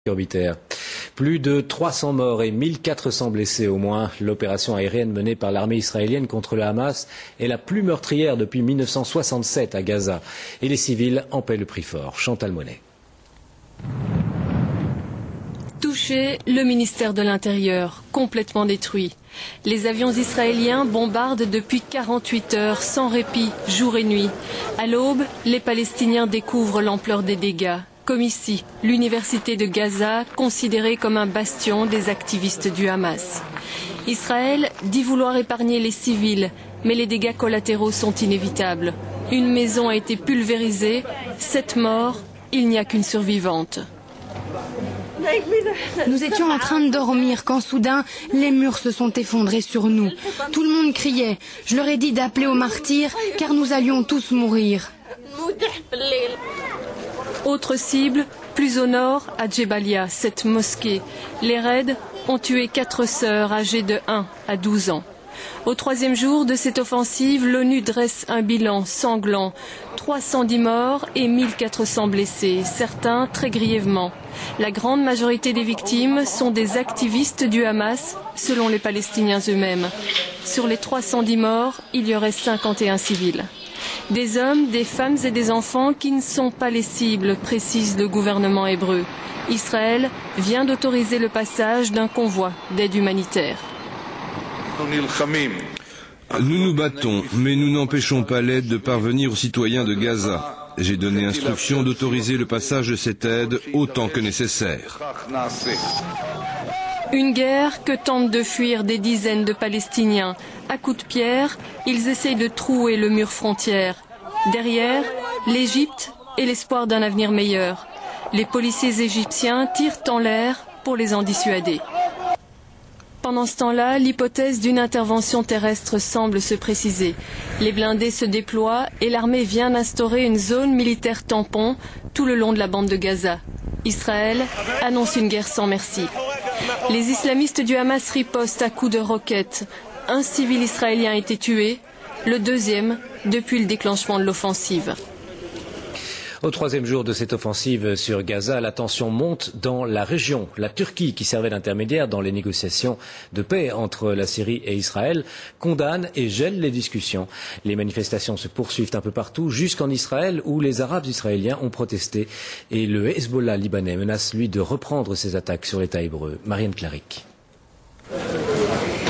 orbitaire. Plus de 300 morts et 1400 blessés au moins. L'opération aérienne menée par l'armée israélienne contre le Hamas est la plus meurtrière depuis 1967 à Gaza. Et les civils en paient le prix fort. Chantal Monet. Touché, le ministère de l'Intérieur, complètement détruit. Les avions israéliens bombardent depuis 48 heures, sans répit, jour et nuit. À l'aube, les Palestiniens découvrent l'ampleur des dégâts. Comme ici, l'université de Gaza, considérée comme un bastion des activistes du Hamas. Israël dit vouloir épargner les civils, mais les dégâts collatéraux sont inévitables. Une maison a été pulvérisée, 7 morts, il n'y a qu'une survivante. Nous étions en train de dormir quand soudain les murs se sont effondrés sur nous. Tout le monde criait. Je leur ai dit d'appeler aux martyrs car nous allions tous mourir. Autre cible, plus au nord, à Djebalia, cette mosquée. Les raids ont tué 4 sœurs âgées de 1 à 12 ans. Au 3e jour de cette offensive, l'ONU dresse un bilan sanglant. 310 morts et 1400 blessés, certains très grièvement. La grande majorité des victimes sont des activistes du Hamas, selon les Palestiniens eux-mêmes. Sur les 310 morts, il y aurait 51 civils. Des hommes, des femmes et des enfants qui ne sont pas les cibles, précise le gouvernement hébreu. Israël vient d'autoriser le passage d'un convoi d'aide humanitaire. Nous nous battons, mais nous n'empêchons pas l'aide de parvenir aux citoyens de Gaza. J'ai donné instruction d'autoriser le passage de cette aide autant que nécessaire. Une guerre que tentent de fuir des dizaines de Palestiniens. À coups de pierre, ils essayent de trouer le mur frontière. Derrière, l'Égypte et l'espoir d'un avenir meilleur. Les policiers égyptiens tirent en l'air pour les en dissuader. Pendant ce temps-là, l'hypothèse d'une intervention terrestre semble se préciser. Les blindés se déploient et l'armée vient d'instaurer une zone militaire tampon tout le long de la bande de Gaza. Israël annonce une guerre sans merci. Les islamistes du Hamas ripostent à coups de roquettes. Un civil israélien a été tué, le 2e depuis le déclenchement de l'offensive. Au 3e jour de cette offensive sur Gaza, la tension monte dans la région. La Turquie, qui servait d'intermédiaire dans les négociations de paix entre la Syrie et Israël, condamne et gèle les discussions. Les manifestations se poursuivent un peu partout, jusqu'en Israël, où les Arabes israéliens ont protesté. Et le Hezbollah libanais menace, lui, de reprendre ses attaques sur l'État hébreu. Marianne Claric.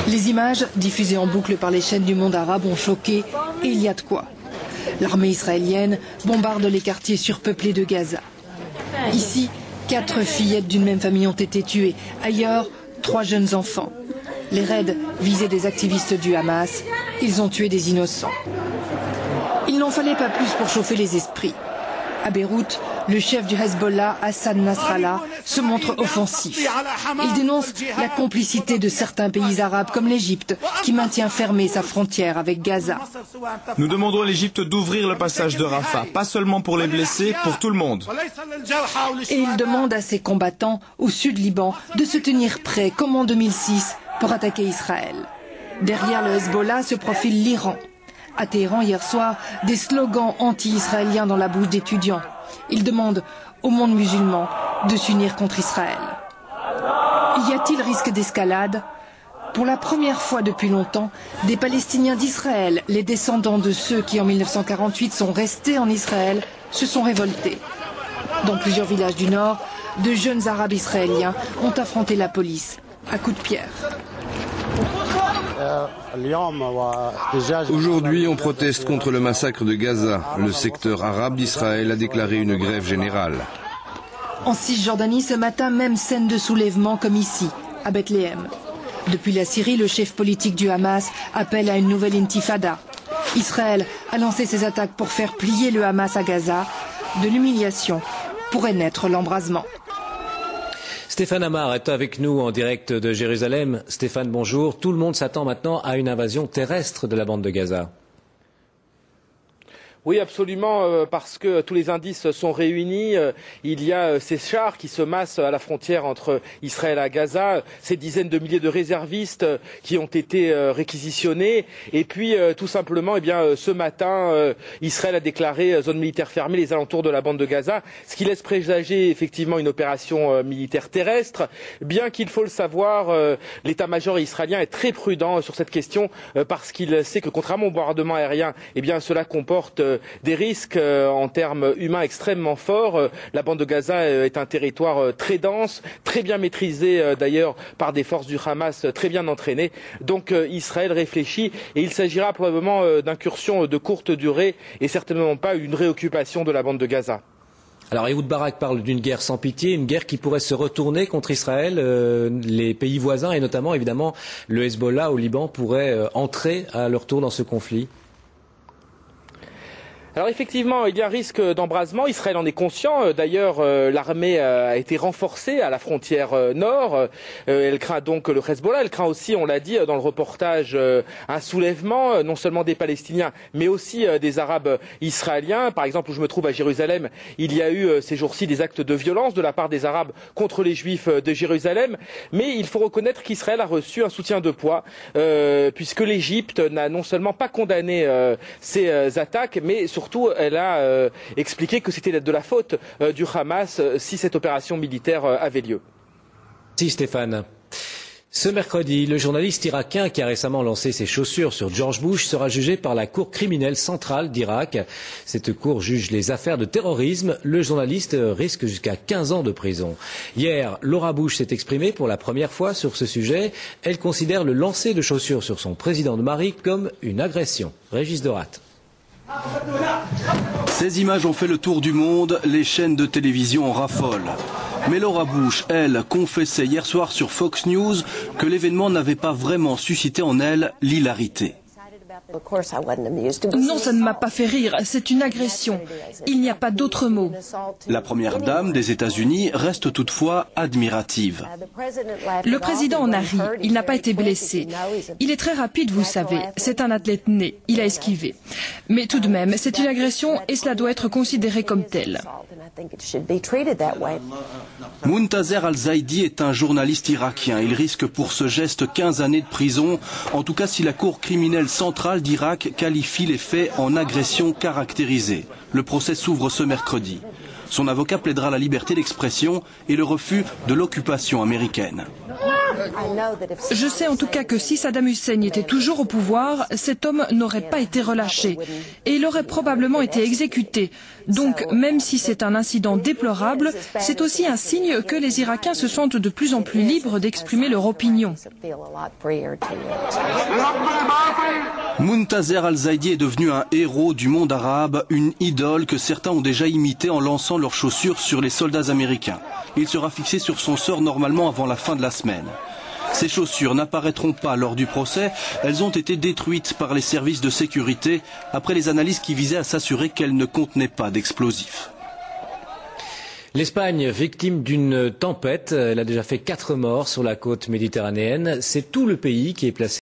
Les images diffusées en boucle par les chaînes du monde arabe ont choqué, et il y a de quoi. L'armée israélienne bombarde les quartiers surpeuplés de Gaza. Ici, 4 fillettes d'une même famille ont été tuées. Ailleurs, 3 jeunes enfants. Les raids visaient des activistes du Hamas. Ils ont tué des innocents. Il n'en fallait pas plus pour chauffer les esprits. À Beyrouth, le chef du Hezbollah, Hassan Nasrallah, se montre offensif. Il dénonce la complicité de certains pays arabes comme l'Égypte, qui maintient fermée sa frontière avec Gaza. Nous demandons à l'Égypte d'ouvrir le passage de Rafah, pas seulement pour les blessés, pour tout le monde. Et il demande à ses combattants au sud Liban de se tenir prêts, comme en 2006, pour attaquer Israël. Derrière le Hezbollah se profile l'Iran. À Téhéran, hier soir, des slogans anti-israéliens dans la bouche d'étudiants. Ils demandent au monde musulman de s'unir contre Israël. Y a-t-il risque d'escalade? Pour la première fois depuis longtemps, des Palestiniens d'Israël, les descendants de ceux qui en 1948 sont restés en Israël, se sont révoltés. Dans plusieurs villages du Nord, de jeunes Arabes israéliens ont affronté la police à coups de pierre. Aujourd'hui, on proteste contre le massacre de Gaza. Le secteur arabe d'Israël a déclaré une grève générale. En Cisjordanie, ce matin, même scène de soulèvement comme ici, à Bethléem. Depuis la Syrie, le chef politique du Hamas appelle à une nouvelle intifada. Israël a lancé ses attaques pour faire plier le Hamas à Gaza. De l'humiliation pourrait naître l'embrasement. Stéphane Amar est avec nous en direct de Jérusalem. Stéphane, bonjour. Tout le monde s'attend maintenant à une invasion terrestre de la bande de Gaza. Oui, absolument, parce que tous les indices sont réunis. Il y a ces chars qui se massent à la frontière entre Israël et Gaza, ces dizaines de milliers de réservistes qui ont été réquisitionnés. Et puis, tout simplement, ce matin, Israël a déclaré zone militaire fermée les alentours de la bande de Gaza, ce qui laisse présager effectivement une opération militaire terrestre. Bien qu'il faut le savoir, l'état-major israélien est très prudent sur cette question parce qu'il sait que contrairement au bombardement aérien, cela comporte des risques en termes humains extrêmement forts. La bande de Gaza est un territoire très dense, très bien maîtrisé d'ailleurs par des forces du Hamas très bien entraînées. Donc Israël réfléchit et il s'agira probablement d'incursions de courte durée et certainement pas une réoccupation de la bande de Gaza. Alors Ehud Barak parle d'une guerre sans pitié, une guerre qui pourrait se retourner contre Israël. Les pays voisins et notamment évidemment le Hezbollah au Liban pourraient entrer à leur tour dans ce conflit. Alors effectivement, il y a un risque d'embrasement. Israël en est conscient. D'ailleurs, l'armée a été renforcée à la frontière nord. Elle craint donc le Hezbollah. Elle craint aussi, on l'a dit dans le reportage, un soulèvement, non seulement des Palestiniens, mais aussi des Arabes israéliens. Par exemple, où je me trouve à Jérusalem, il y a eu ces jours-ci des actes de violence de la part des Arabes contre les Juifs de Jérusalem. Mais il faut reconnaître qu'Israël a reçu un soutien de poids, puisque l'Égypte n'a non seulement pas condamné ces attaques, mais surtout elle a expliqué que c'était de la faute du Hamas si cette opération militaire avait lieu. Merci Stéphane. Ce mercredi, le journaliste irakien qui a récemment lancé ses chaussures sur George Bush sera jugé par la Cour criminelle centrale d'Irak. Cette cour juge les affaires de terrorisme. Le journaliste risque jusqu'à 15 ans de prison. Hier, Laura Bush s'est exprimée pour la première fois sur ce sujet. Elle considère le lancer de chaussures sur son président de mari comme une agression. Régis Dorat. Ces images ont fait le tour du monde, les chaînes de télévision en raffolent. Mais Laura Bush, elle, confessait hier soir sur Fox News que l'événement n'avait pas vraiment suscité en elle l'hilarité. Non, ça ne m'a pas fait rire, c'est une agression. Il n'y a pas d'autre mot. La première dame des États-Unis reste toutefois admirative. Le président en a ri, il n'a pas été blessé. Il est très rapide, vous savez, c'est un athlète né, il a esquivé. Mais tout de même, c'est une agression et cela doit être considéré comme tel. Muntazer Al-Zaidi est un journaliste irakien. Il risque pour ce geste 15 années de prison, en tout cas si la Cour criminelle centrale d'Irak qualifie les faits en agression caractérisée. Le procès s'ouvre ce mercredi. Son avocat plaidera la liberté d'expression et le refus de l'occupation américaine. Je sais en tout cas que si Saddam Hussein était toujours au pouvoir, cet homme n'aurait pas été relâché et il aurait probablement été exécuté. Donc, même si c'est un incident déplorable, c'est aussi un signe que les Irakiens se sentent de plus en plus libres d'exprimer leur opinion. Muntazer Al-Zaidi est devenu un héros du monde arabe, une idole que certains ont déjà imitée en lançant leurs chaussures sur les soldats américains. Il sera fixé sur son sort normalement avant la fin de la semaine. Ces chaussures n'apparaîtront pas lors du procès. Elles ont été détruites par les services de sécurité après les analyses qui visaient à s'assurer qu'elles ne contenaient pas d'explosifs. L'Espagne, victime d'une tempête, elle a déjà fait 4 morts sur la côte méditerranéenne. C'est tout le pays qui est placé